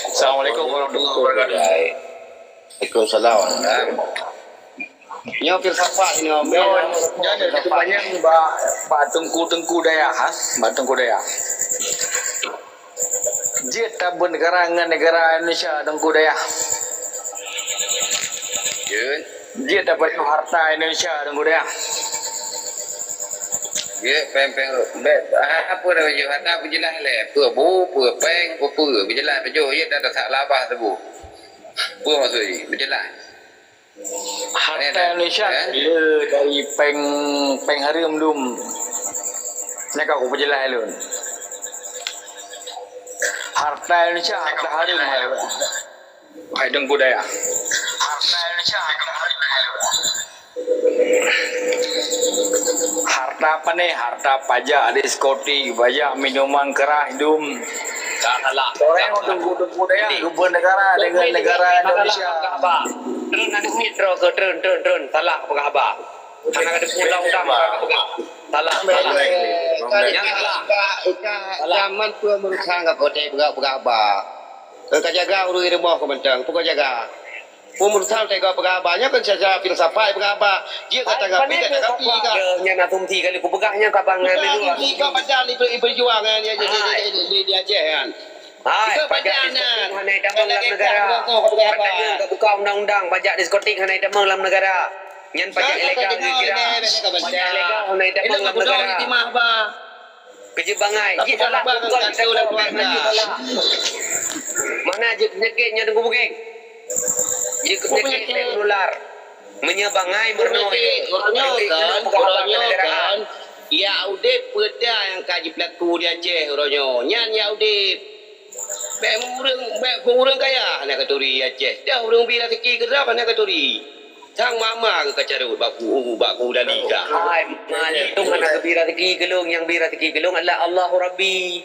Assalamualaikum warahmatullahi wabarakatuh. Waalaikumsalam. Nyo filsafat ini om. Jadi kita banyak ba tengku daya khas, ba tengku daya. Dia tak bernegara dengan negara Indonesia tengku daya. Dia tak baju harta Indonesia tengku daya. Ya, peng-peng apa dah baju harta berjelas le. Pur peng berjelas baju ya dah tak labah tu bu. Pur maksud ni berjelas. Harta Indonesia dia dari peng harum dum. Nak aku berjelas lu. Harta Indonesia harta harum. Hai tengku daya. Harta Indonesia harta harum. Harta apa nih? Harta pajak, diskotik, pajak minuman keras, hidung. Tak salah. Orang tengku daya, hubungan negara dengan negara Indonesia. Drone ada metro ke drone. Salah apa khabar? Anak ada pulau dah salah. Yang salah. Zaman pun merusak ke pote berapa. Kajaga urus rumah kementang, pukul jaga. Umur tahun tega berapa kan saja filsafat berapa. Dia kata gapi kata gapi kan. Nya nak tumti kali ku pegahnya kabangan itu. Dia padahal berjuang dia aja kan. Hai, pajak diskotik hanai damang dalam negara. Katanya tak buka undang-undang pajak diskotik hanai damang dalam negara. Nyan pajak ilegal kira. Pajak ilegal hanai damang dalam negara. Kerja bangai. Ji salah bukan kita ulah buat mana je penyakitnya tunggu bukeng. Ji penyakit menular. Menyebangai bernoi. Orangnya kan. Ya audit peda yang kaji pelaku dia Aceh orangnya. Nyan ya audit. Bek urang kaya nak katuri Aceh. Dah urang bila teki gerap nak katuri. Sang mama ke kacarut baku dah liga. Hai, mali tu mana kebira teki gelung yang bira teki gelung adalah Allahu Rabbi.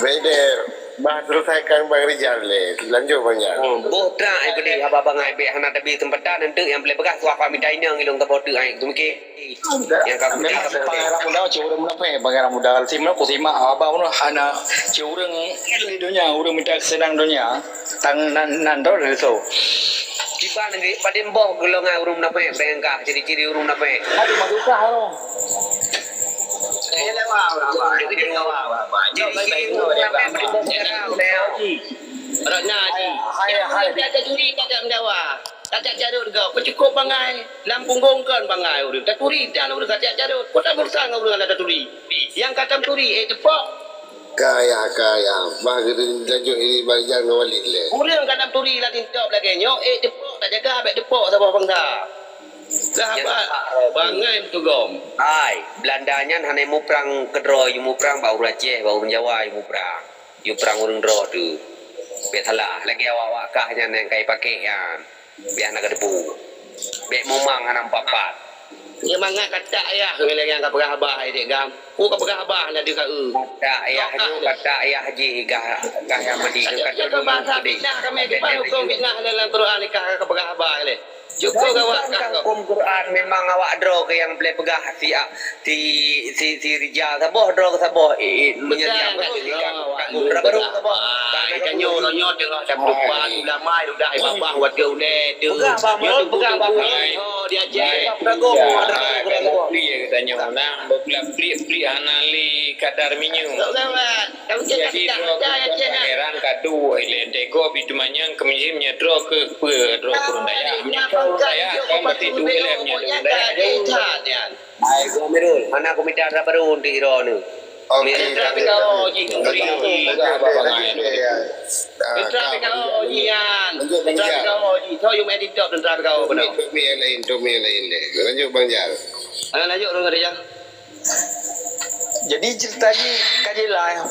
Beder. Bah selesaikan Bang Rizal le. Lanjut banyak. Botra ai gede haba bangai be hana tabi tempatan nanti yang boleh begas wa kami dainang ilung tabotu ai tu mikir. Yang kami pangeran muda curang muda pangeran muda simna ku simak apa pun hana curang di dunia urang minta senang dunia tang nan do so. Tiba negeri Padembo golongan urung nape bengkah ciri-ciri urung nape. Aduh maduka haro. Saya lewat apa? Jadi lewat apa? Jadi hai. Ada curi tak ada mendawa. Tak carut kau. Cukup bangai. Lampung gongkan bangai urang. Tak curi dan urang tak carut. Kota bersang urang ada curi. Yang kata curi tepok. Kaya. Bagi lanjut ini bagi jangan walid le. Urang kata curi lah tintok lagi nyok. Tepok tak jaga abek tepok sama bangsa. Sahabat bangai betul gom. Hai, Belandanya hanai mu perang kedro, yu mu perang bau Aceh, bau Jawa yu mu perang. Yu perang urang dro tu. Be salah lagi awak kahnya nang kai pakai kan. Be anak debu. Be momang anam papat. Dia mangat kata ayah bila yang kau berabah dia gam. Ku kau berabah nak dia kau. Kata ayah haji gah yang mandi kata kau bahasa fitnah kami di mana hukum fitnah dalam Quran ni kau berabah le. Cukup awak hukum Quran memang awak draw ke yang boleh pegah si Rijal saboh draw ke saboh menyediakan baru saboh kan nyo tengok dah berdepan dah mai dah babah wat ke ule tu pegah babah dia je rago dia katanya nang beklap pri anali kadar minyu kalau jadi heran kadu ile tego bitumanya kemudiannya draw ke draw kurun daya yang berarti tu lemnya daya ai go merul mana ko minta ra baru di ro nu tapi kau jingkuri apa bangai tapi kau jian tapi kau ji tho yung edit job dan tapi kau benar tu mi lain le lanjut Bang Jal lanjut dong dia jadi ceritanya kajilah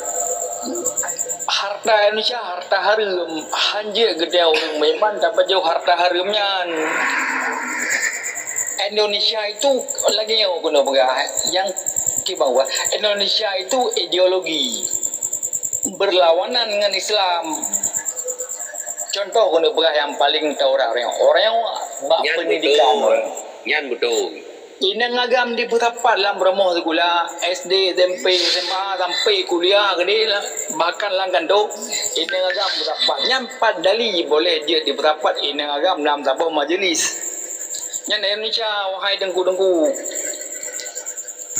harta Indonesia harta harum hanje gede orang memang dapat jauh harta harumnya Indonesia itu lagi yang guna yang ke bawah Indonesia itu ideologi berlawanan dengan Islam. Contoh guna yang paling tahu orang yang bak pendidikan Yan betul Inang agam di Putapat lah beramah segula SD, SMP, SMA sampai kuliah ke dia lah. Bahkan lah kan tu inang agam Putapat. Nyampat dali boleh je di Putapat inang agam dalam tabah majlis. Yang Indonesia wahai dengku-dengku.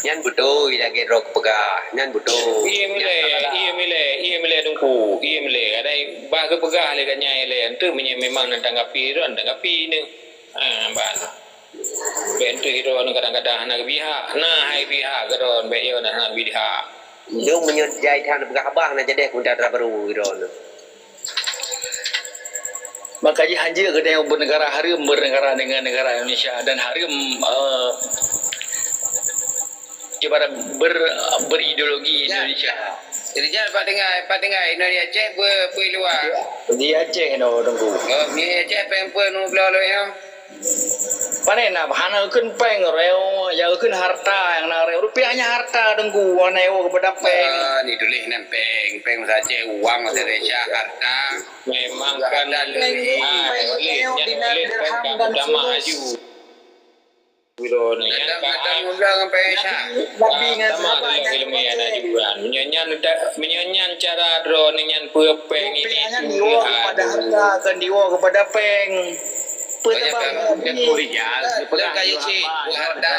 Nyan betul ida ke rok pegah. Nyan betul. Iya mile dengku. Iya mile ada bah ke pegah le kan nyai le. Ente memang nak tanggapi ron tanggapi ni. Bah. Bentuk hero kadang-kadang nak pihak. Nah, hai pihak keron baik yo nak pihak. Yung menyejai than pegah abah na jadi kunta baru ron. Maka ji hanja ke dia bernegara harum bernegara dengan negara Indonesia dan harum ibarat berideologi Indonesia. Jadi jangan pak dengar Indonesia Aceh ber luar. Di Aceh no dengku. Oh, ni Aceh pemper nu belau ya. Panen nak hana kun peng reo ya kun harta yang nak reo rupiahnya harta dengku waneo kepada peng. Ni tulis nan peng saja uang Indonesia harta. Memang kan lama maju. Biro ni kan ulang Indonesia. Tapi dengan apa ilmiah ajuan. Menyanyan cara drone nyan peng ini. Kepada harta kan diwa kepada peng. Pertama kaya cik dah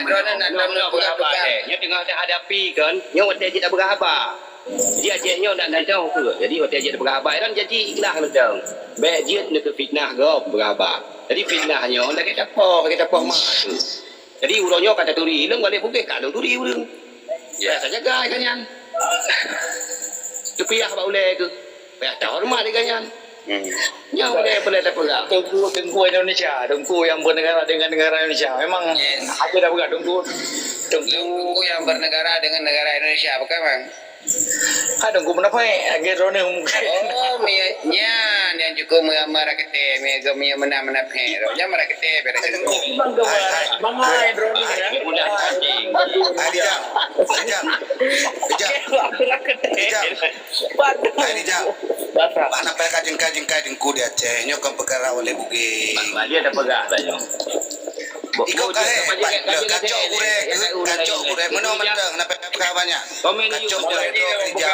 Nya tengah hadapi kan, nya hotel je tak berapa. Dia je nya nak tahu ke. Jadi hotel je tak berapa kan jadi ikhlas nak. Baik dia nak fitnah ke berapa. Jadi fitnahnya nak kita apa mak. Jadi uronyo kata turi, ilung boleh pukul kalau turi urang. Ya saja jaga kan yan. Tu pihak apa boleh ke? Pihak tak hormat kan yan. Yang boleh tak pegang. Dengku Indonesia, dengku yang bernegara dengan negara Indonesia. Memang aku dah pegang dengku yang bernegara dengan negara Indonesia, bukan bang? Dengku menapa? Gerone mungkin. Oh, nya yang cukup marah kete, mega mana pero. Nya marah kete pada dengku. Mangai drone ya. Udah anjing. Mana kajeng dengku dia Aceh nyokam perkara oleh bugi. Dia ada pegang tak nyo. Iko kacau urek mana mentang nak perkara banyak. Kacau urek tu kerja.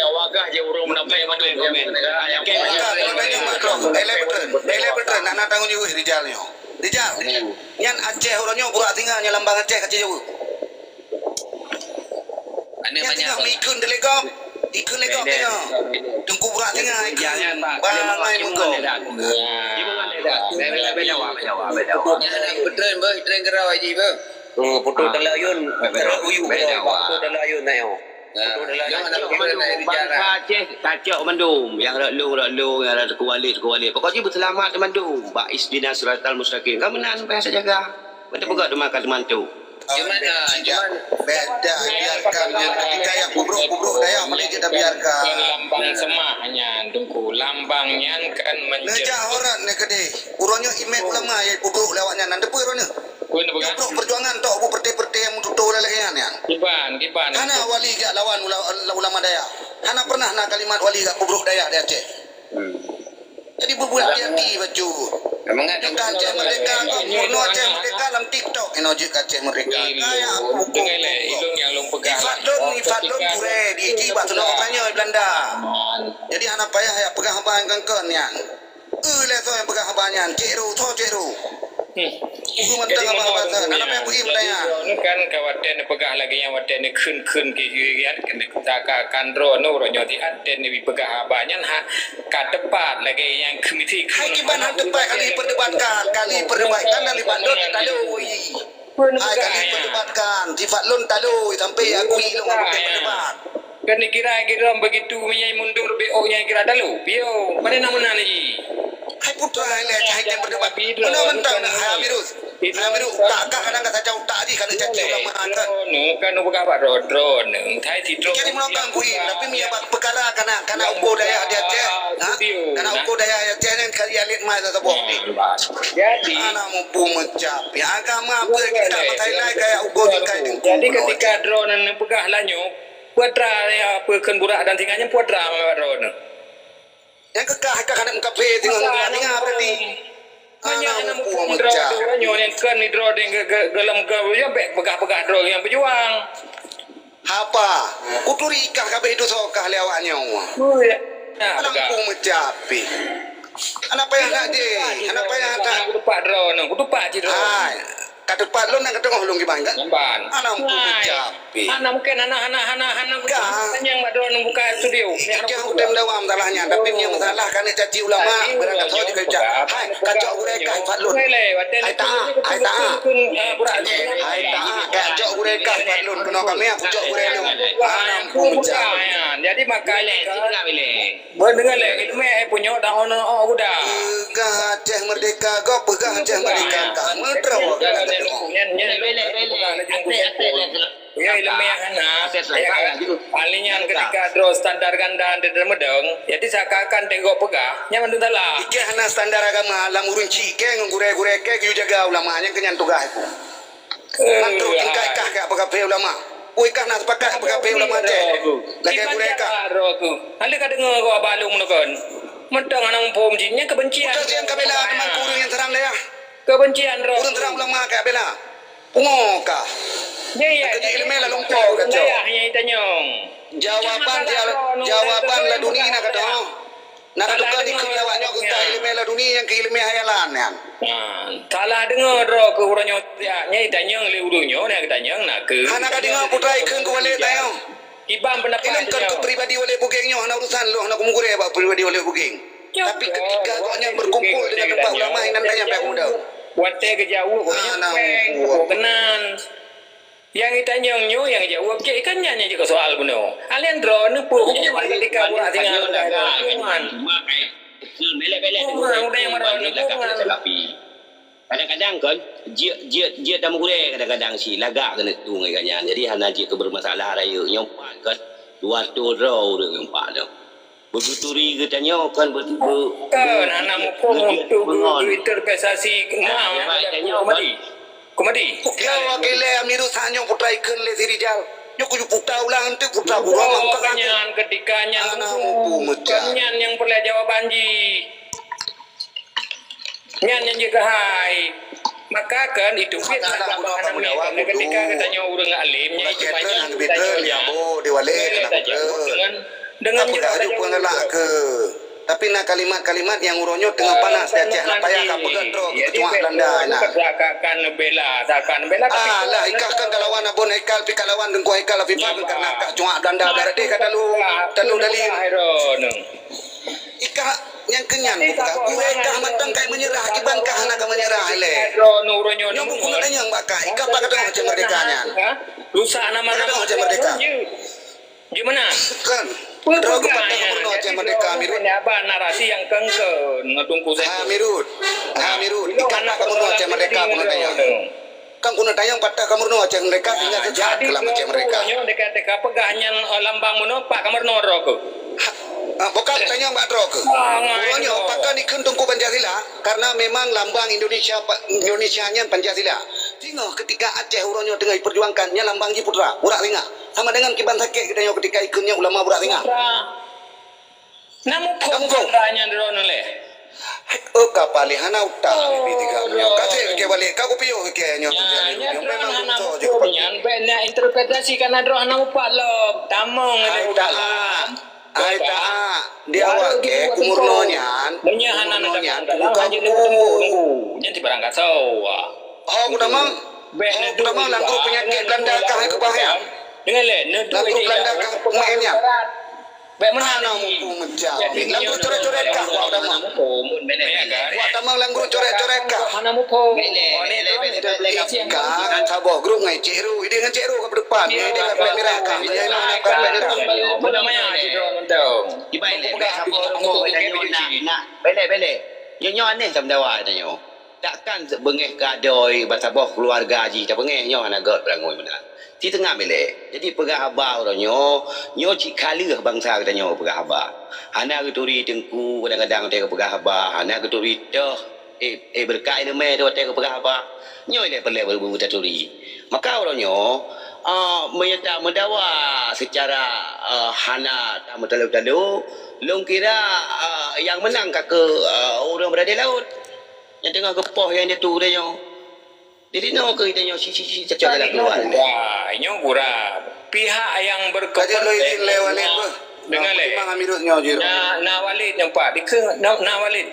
Wagah je urang menampai mana Ele betul nak tanggung jawab Rijalnya. Rijal. Nyan Aceh orangnya burak tinggal nya lambang Aceh kacau jauh. Ane Yang banyak tengah ikun delegam. Ikun legam dia. Tunggu burak tengah ikun. Jangan pak. Bangai mungko. Tren gerau aja ber. Putu telayun. Uyu. Putu telayun na yo. Kacau Mandum yang lu yang ada kuali. Pokoknya berselamat Mandum. Pak Isdina Suratal Mustaqim. Kamu nan biasa jaga. Betul juga tu makan teman tu. Cuman Beda biarkan yang ketika yang kubruk daya mana kita biarkan. Lambang semahnya tunggu lambangnya kan Nejak orang ni kede. Urangnya imet ulama ya kubruk lewatnya nanti pun urangnya. Kubruk perjuangan tok bu perte-perte yang mutu lagi kan. Kiban. Hana wali gak lawan ulama daya. Hana pernah nak kalimat wali gak kubruk daya di Aceh. Jadi berbuat hati baju. Memang ada Aceh merdeka, Murno Aceh merdeka dalam TikTok. Enoji Aceh merdeka. Kaya aku. Ilung yang long pegang. Ifadlon pure di Jibat sudah orangnya Belanda. Jadi anak payah ya pegang abang kan yang. Le tu yang pegang abangnya. Cero. Ugu mentang abang bahasa. Anak payah pergi bertanya. Ini kan kawaten pegang lagi yang waten ni kun ke giat kan kita kandro no ronyo di aten ni pegang abangnya kat tepat lagi yang komiti. Hai kiban han tepat kali perdebatkan kali bandot talui. Hai kali perdebatkan Ifadlon talui sampai aku hilang berdebat. Kan kira begitu menyai mundur BO nya kira dalu. Bio pada nama ni. Hai putra le cai yang berdebat. Mana mentang hai Amirus. Amirus tak kadang kata jauh tak di kalau caci ulama kan. Kan bukan apa drone. Thai ti drone. Jadi menopang kui tapi mia perkara kana uko daya dia Aceh. Kana uko daya Aceh yang kali alit mai tak boleh. Jadi anak mampu mencap. Ya agama apa kita pakai lai kayak uko tingkai. Jadi ketika drone nan pegah lanyo putra ya pekan burak dan tinggalnya putra drone. Yang kekah kadang muka pe tengok berarti. Hanya anak mumpung draw tu nyonya kan ni draw dengan gelam gawe ya pegah-pegah draw yang berjuang. Apa? Kuturi ikah kabeh itu sokah lewatnya. Oh ya. Lampung mencapi. Anak payah nak je. Anak payah tak. Aku tupak draw nang, aku tupak je draw. Hai. Kat depan lu nak ketengah lu gimana kan? Jamban. Anak pun mencapi. Anak mungkin anak yang mak draw nang buka studio. Jika aku tem dawam salahnya, tapi yang masalah kan caci ulama berangkat saja kerja. Hai, kacau mereka Fatlun. Hai tak, hai tak. Hai tak, kacau mereka Fatlun. Kena kami aku cok mereka. Anak pun mencapi. Jadi makanya Tengah bilih. mendengar lagi ilmu punya tahun aku dah. Pegah Aceh Merdeka, kau pegah Aceh Merdeka. Kamu terus. Ya ilmu yang anak, palingnya ketika draw standar ganda di Medeng, jadi seakan tengok pegah, nyaman tu lah. Ike hana standar agama, lamurun cike, ngure-gure ke, kyu jaga ulamanya kenyan tugas itu. Mantu tingkai kah ke apakah ulama? Uikah nak sepakat apakah ulama Aceh? Lagi gureka. Anda kata dengar kau balung nakon. Medeng anak mumpung jinnya kebencian. Kasihan kabela teman kurung yang serang dia. Kebencian roh. Kurung serang ulama kabela. Pungoka. Ya. Kerja ilmu lah lumpur kacau. Hanya itanyong. Jawaban lah dunia nak kata. Nak tukar di kelawaknya kita ilmu lah dunia yang ke ilmu hayalan kan. Salah dengar roh ke urangnya nya itanyong le urungnya nak itanyong nak ke. Anak kadang putra ikun ke wale tayo. Ibam pendapat. Ilmu kan ke pribadi wale bukingnya anak urusan lu anak kumugure apa pribadi wale buking. Tapi ketika kau berkumpul dengan tempat ulama yang namanya sampai muda. Wate ke jauh kau kenan. Yang itanyong nyo yang jauh okey kan nyanyi je ke soal beno. Alian draw ni pun ketika buat tinggal kuman. Belek-belek udah yang marah ni tapi kadang-kadang kan dia dah mengure kadang-kadang si lagak kena tu ngai kanyan. Jadi hana dia ke bermasalah raya nyompat kan luar tu draw dengan empat dah. Berguturi ke tanya kan kan anak mumpung untuk interpretasi Komedi. Kau wakilnya Amirul Sanyo putra ikun le Sirijal. Nyok kuju putra ulang nanti putra burung. Kanyan ketika nyan kanyan yang perlu jawaban ji. Nyan yang juga hai. Maka kan itu kita ketika katanya orang alimnya itu banyak ya bo diwale dengan juga ada pengelak ke. Tapi nak kalimat-kalimat yang uronyo tengah panas dia cek nak payah ka pegadro ketua Belanda nah. Takkan bela lah ikahkan kalawan abon hekal pi kalawan dengan kuai hekal afifa karena ka cua Belanda berade kata lu dali. Ikah yang kenyan mereka matang kai menyerah akiban kah nak menyerah le. Nuronyo yang bukan yang bakai ikah pak kata macam merdekanya. Rusak nama-nama macam merdeka. Gimana? Kan. Draw kepada Gubernur Aceh Merdeka Amirud. Apa narasi yang kengken ngetungku saya. Amirud. Ikan nak Gubernur Aceh Merdeka pun tanya. Kan kuna tanya patah Gubernur Aceh Merdeka sehingga sejak kelam Aceh Merdeka. Dekat pegahnya lambang mono Pak Gubernur roko. Bukan tanya Mbak Drok. Orangnya pakar ikun tungku Pancasila karena memang lambang Indonesianya Pancasila. Tengok ketika Aceh orangnya tengah diperjuangkannya lambang Putra, Burak Ringa. Sama dengan Kiban Sakit kita tengok ketika ikunnya ulama Burak Ringa. Namun putranya drone le. Oh kapalih hana utang di tiga punya. Kasih ke balik kau piyo ke nyo. Nya drone hana punya bena interpretasi karena drone hana upat lo. Tamong ada dalam. Ai tak dia awak ke kumurnonyan menyahanan dalam hanya tunggu jadi barangkat sawa udah mau langkuk penyakit Belanda kah ke bahaya dengan le langkuk Belanda kah pemainnya baik mana mampu menjawab langkuk coret-coret kah udah mau langkuk coret-coret kah mana mupo kan saboh grup ngai ceru ide dengan ceru ke depan ide dengan plat merah kah dia nak plat merah mana maya dong ibai le nak bele yang nyo aneh tam dawa tanyo takkan bengeh kadoi basaboh keluarga ji tak bengeh nyo ana got berangoi mana di tengah bele jadi pegah haba nyo cik kali bangsa kita nyo pegah haba ana geturi tengku kadang-kadang te pegah haba ana geturi dah berkai nama tu te pegah haba nyo le perle berbu taturi maka nyo menyata mendawa secara hana tak mentalu-talu long kira yang menang ke orang berada laut Yang tengah gepoh yang dia tu dia nyo. Jadi no ke kita nyo si cecok dalam keluar. Wah, nyo gura. Pihak yang Kaja lo izin lewat apa? Dengan le. Memang amirutnya je. Na walid nyempat dikeng na walid.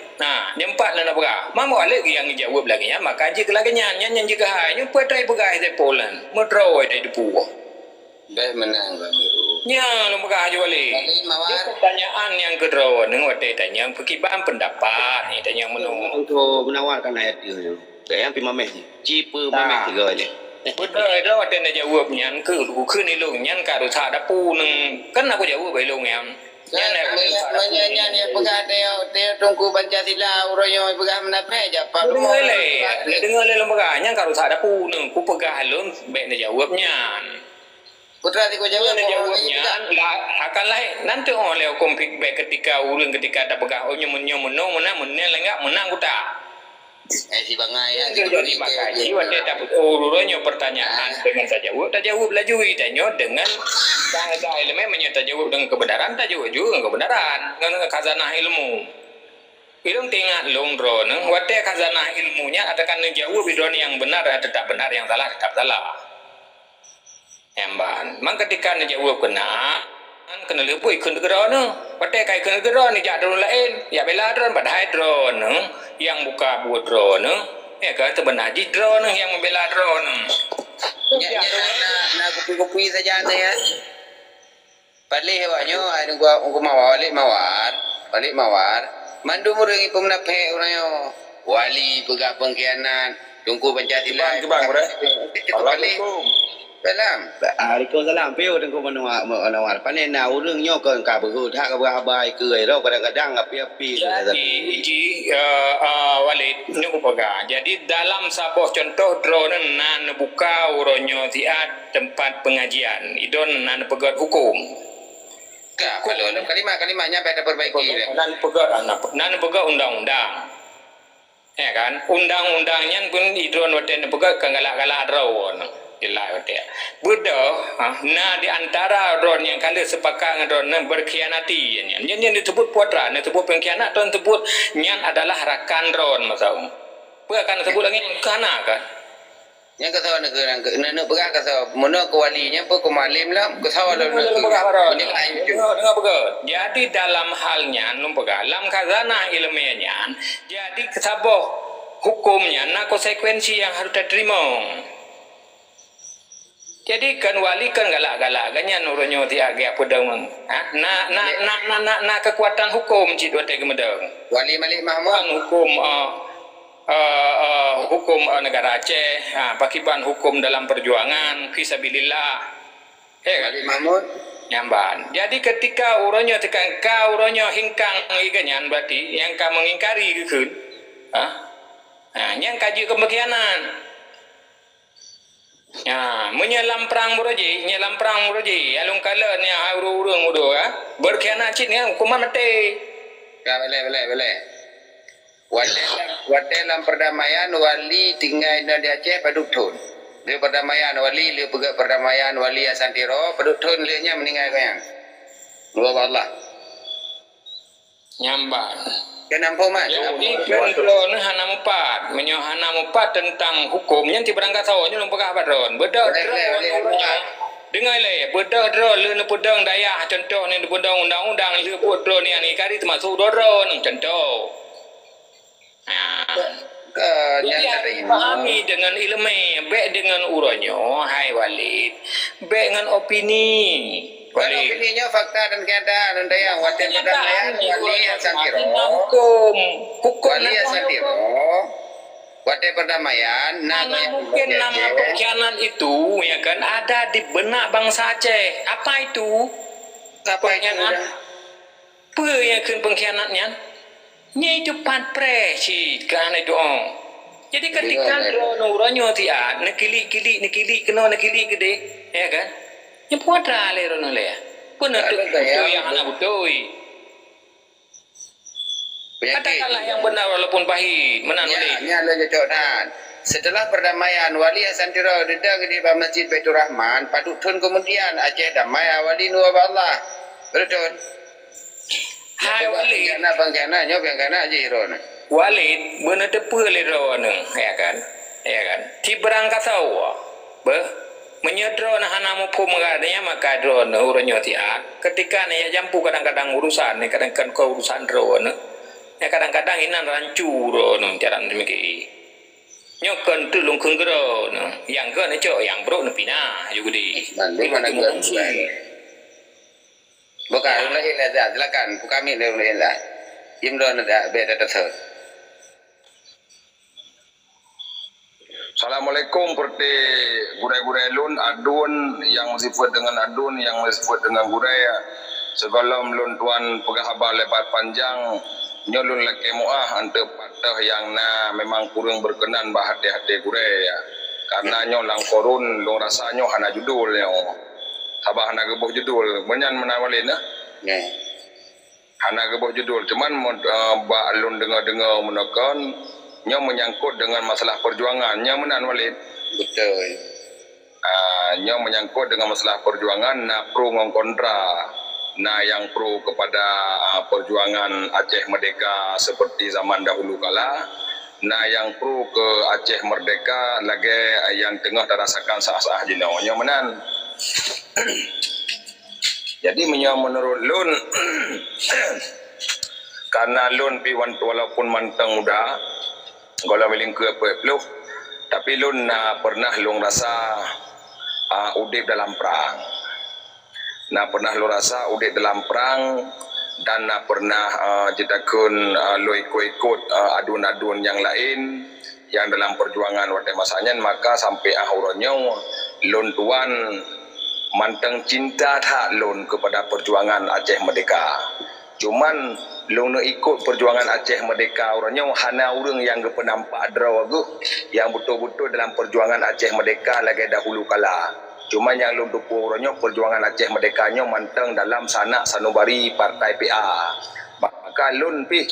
Nyempat na berah. Mama walid yang jawab lagi ya. Maka je lagi nyan juga hai. Nyo petai begai de Poland. Modro de depu. Dah menang Amiru. Nya lo berah je walid. Dia pertanyaan yang kedua neng wate tanya kekiban pendapat ni tanya menung. Untuk menawarkan ayat dia. Yang pi mameh. Cipa mameh tiga je. Betul dah wate na jawab nyan ke lu ke ni lu nyan ka ru tha da pu neng kan aku jawab bai lu ngam. Nyan Menyanyi ni pegang dia tunggu Pancasila uroyo pegang menapa je Pak. Dengar le lembaga nyan ka ru tha da pu neng ku pegah lu be na jawab nyan. Putra ti ko jawab jawabnya akan lain nanti oleh kompik baik ketika urang ketika ada pegah menang lenggak menang kuta si bangai ya jadi makanya wate dapat urunnya pertanyaan dengan tak jawab laju tanya dengan ada elemen menyata jawab dengan kebenaran tak jawab juga dengan kebenaran dengan khazanah ilmu ilmu tengah longro neng wate khazanah ilmunya atakan jawab bidon yang benar atau tak benar yang salah tetap salah. Emban, mang ketika ni jawab kena lebih ikut drone, pakai kai ikut drone ni jadi drone lain, ya bela drone, badai drone, yang buka buat drone, ya kan sebenarnya drone yang membela drone. Ya, na kopi saja anda ya. Balik hewanya, ada gua balik mawar. Mandu muringi pemenaphe orangnya, wali pegak pengkhianat, tunggu Pancasila. Bang, Assalamualaikum. Salam. Waalaikumsalam. Piu tengku menawar. Panen na urang nyo ke ka behu tak ka babai ke ro kadang-kadang api-api. Jadi Walid ni upaga. Jadi dalam sebuah contoh drone nan buka uronyo tiat tempat pengajian. Idon nan pegat hukum. Kalau kalimat-kalimatnya pada perbaiki. Nan pegat undang-undang. Ya kan? Undang-undangnya pun idon waten pegat kangalak-galak drone. Jelas dia. Bedah, nah di antara ron yang kala sepakat dengan ron berkhianati yang disebut putra, yang disebut pengkhianat dan disebut yang adalah rakan ron masau. Bukan disebut lagi kana kan? Yang kata negara nak pegang kata mana kewalinya pun kemalim lah kata ada dengar pegang. Jadi dalam halnya numpegang dalam khazanah ilmiahnya jadi kesabah hukumnya nak konsekuensi yang harus diterima. Jadi kan wali kan galak-galak ganyan urunyo ti agak pedang na kekuatan hukum cik wate gemedang wali Malik Mahmud hukum negara Aceh pakiban hukum dalam perjuangan fisabilillah Malik Mahmud nyamban. Jadi ketika urunyo tekan ka urunyo hingkang ganyan berarti yang ka mengingkari gekeun yang kaji kemungkinan ya, menyelam perang muroji, alung kala ni urung udo berkhianat cik ni hukuman mati. Ya boleh. Wate dalam perdamaian wali tinggal di Aceh paduk tun. Dia perdamaian wali, dia pegang perdamaian wali Asantiro, paduk tun lihatnya meninggal kayang. Dua Allah. Nyamban. Kenapa mas? Jadi kontrol ni hana mupat, hana mupat tentang hukumnya ti berangkat sawanya lumpa ka padron. Bedah dengar le, bedah drone le pedang daya contoh ni pedang undang-undang le buat drone ni kari termasuk drone contoh. Jadi pahami dengan ilmu, baik dengan uranyo, hai Walid, baik dengan opini. Opininya fakta dan kenyataan dan yang wate perdamaian wali Asantiro. Wali Asantiro. Wate perdamaian mungkin nama pengkhianat itu ya kan ada di benak bangsa Aceh. Apa itu? Pengkhianat. Apa yang pengkhianatnya? Nya itu patpre si kan itu Jadi ketika uranyo tiat nekili kena nekili gede ya kan? Yang puatra le rono le. Penutup yang anak butoi. Katakanlah yang benar walaupun pahit. Menan boleh. Ya, lo jodohan. Setelah perdamaian wali Asantiro dedang di Masjid Baitur Rahman, paduk tun kemudian Aceh damai wali nu Allah. Betul. Hai wali. Karena bangkana nyo bangkana aja ron. Walid bener tepu le ro nang ya kan ti berangkat tahu menyedro nah hanamu pumagadanya maka drone uronyo ti ketika ne ya jampu kadang-kadang urusan ne kadang-kadang ko urusan drone ya kadang-kadang inan rancuro no jaran demiki nyokon tulung kunggro no yang ke ne cok yang bro ne pina yugudi Mana bukan. Bukan lain lah silakan. Kami lain lah. Imron ada beda tersebut. Assalamualaikum perti gurai-gurai lun adun yang disebut dengan adun yang disebut dengan gurai segala lun tuan pegahaba lebat panjang nyolun laki muah ante patah yang na memang kurang berkenan bah hati-hati gurai karena nyolang korun lung rasanya hana judulnya sabah hana gebuh judul menyan menawalin hana gebuh judul cuman ba lun dengar-dengar menekan nya menyangkut dengan masalah perjuangan nya menan Walid Betul. nya menyangkut dengan masalah perjuangan na pro ngong kontra na yang pro kepada perjuangan Aceh Merdeka seperti zaman dahulu kala na yang pro ke Aceh Merdeka lagi yang tengah terasakan sah-sah jino nya menan jadi menurut lun karena lun pi walaupun manteng muda kalau meling ke peluk tapi lun pernah lung rasa udip dalam perang pernah lu rasa udip dalam perang dan pernah jitakun lu ikut adun-adun yang lain yang dalam perjuangan waktu masanya maka sampai akhirnya lun tuan manteng cinta tak lun kepada perjuangan Aceh Merdeka cuman lung ikut perjuangan Aceh Merdeka orangnya hana orang yang penampak draw yang betul-betul dalam perjuangan Aceh Merdeka lagi dahulu kala cuma yang lung tupu orangnya perjuangan Aceh Merdekanya manteng dalam sanak sanubari partai PA maka lun pi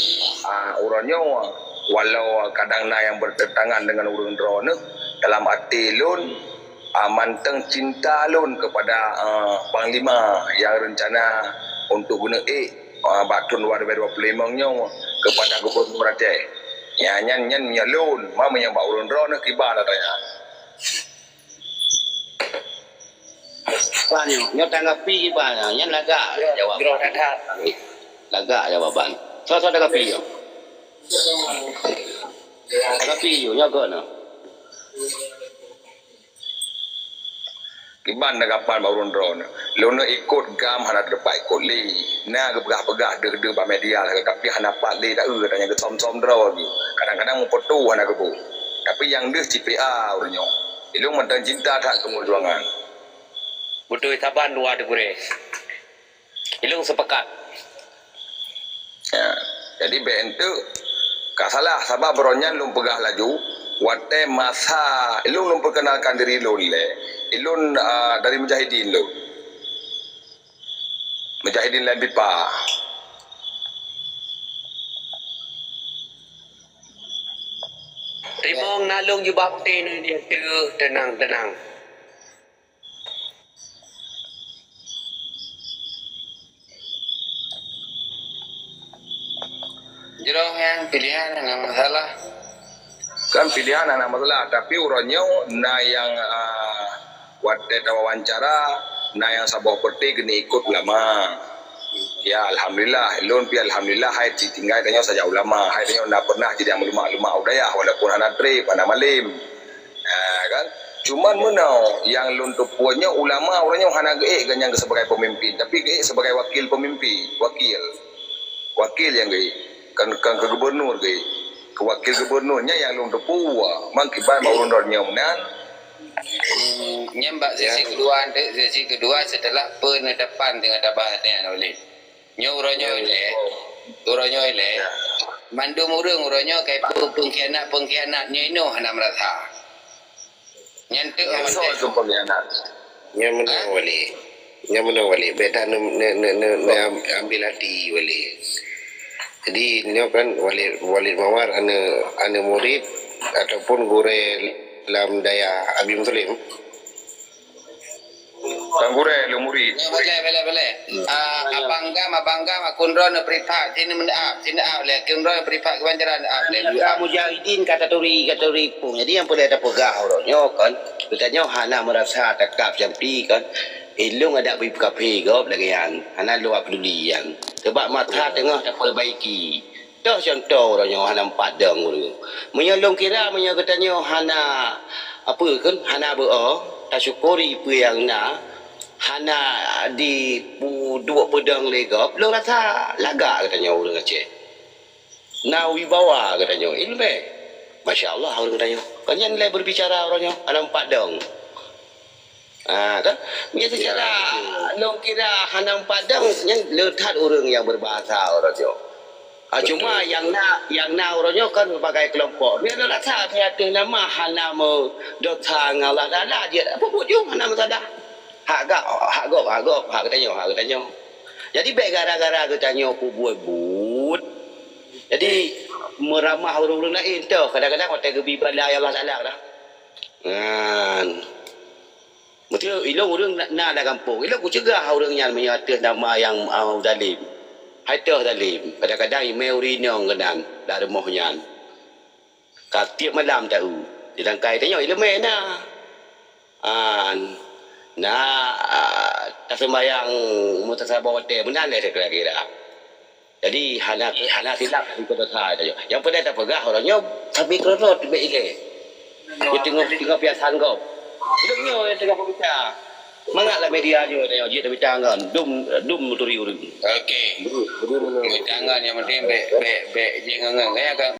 orangnya walau kadang yang bertentangan dengan urang draw dalam hati lun manteng cinta lun kepada Panglima yang rencana untuk guna Batun 2025 nya kepada Gubernur Aceh. Ya nyan nyalun mama yang bau ron kibar tanya. Banyak nyo tanggapi banyak nyan laga jawab. Laga jawaban. So tanggapi yo. Tanggapi yo nya gono. Kiban nagapan baurun drone lona ikut gam hana depai ikut li na gebah-begah de ba media tapi hana pat li dak tanya ke som-som draw lagi kadang-kadang mu potu hana gebu tapi yang deh CPA urunyo ilung mentang cinta tak perjuangan Betul taban dua de gure. Ilung sepakat. ya jadi BN tu kasalah sabab beronyan lum pegah laju wate masa ilung memperkenalkan diri lun le ilun dari Mujahidin lo. Mujahidin lain pipa. Timong nalung jubah putih ni dia tenang. Jeroh yang pilihan enggak masalah. Kan pilihan anak masalah tapi uronyo na yang waktu wawancara na yang sabah perti gini ikut ulama ya alhamdulillah ilun pi alhamdulillah hai tinggal tanya saja ulama hai tanya nak pernah jadi ulama udayah walaupun anak trip anak malim kan cuman menau yang lun tu punya ulama orangnya hana geek kan yang sebagai pemimpin tapi geek sebagai wakil pemimpin wakil yang geek kan ke gubernur geek ke wakil gubernurnya yang lun tu puwa mangkiban mau rondornya menan Nyembak sesi kedua setelah penetapan dengan tabahatnya oleh uronyo ile mandum uronyo kai pengkhianatnya ino hana merasa nyantek itu pengkhianat Nyamun wali beda ambil hati wali jadi ini kan wali mawar ane murid ataupun gure dalam daya Abi Muslim Tanggure lu murid. Boleh. Abang-abang akun ron privat sini mendaap le akun ron privat kebanjaran le Mujahidin kata turi pun. Jadi yang boleh ada pegah orangnya kan. Katanya hana merasa tekap jampi kan. Ilung ada beri kafe gop lagi yang hana luar peduli yang. Sebab mata tengah tak perbaiki. Dah contoh orangnya hana padang orang. Menyolong kira katanya hana apa kan hana tak syukuri apa yang hana di dua pedang legap lo rasa lagak katanya orang Aceh. Wibawa katanya ilmu. Masya Allah orang katanya. Kan yang nilai berbicara orangnya hana padang. Kan? Biasa secara lo kira hana padang yang letak orang yang berbahasa orangnya. Cuma yang orangnya kan berbagai kelompok. Dia nak rasa dia nama hana mau dotang Allah dah dia apa buat dia hana mentadah. Hak katanya. Jadi baik gara-gara katanya aku buat. Jadi meramah orang lain tu. Kadang-kadang hotel gebi pada Allah Taala dah. Betul ilmu orang nak dah kampung. Ilmu aku cegah orang yang menyatakan nama yang zalim. Haitah zalim. Kadang-kadang email rinong kenan dah rumahnya. Tiap malam tahu. Di langkai tanya ilmu tak sembahyang mutasabah hotel benar lah kira-kira. Jadi hana silap di kota saya. Yang pada tak pegah orangnya sampai kerot di BIK. Dia tengok biasaan kau. Hidupnya yang tengah berbicara. Mangatlah media je tengok dia berbicara kan. Dum turi urang. okey jangan yang penting baik jangan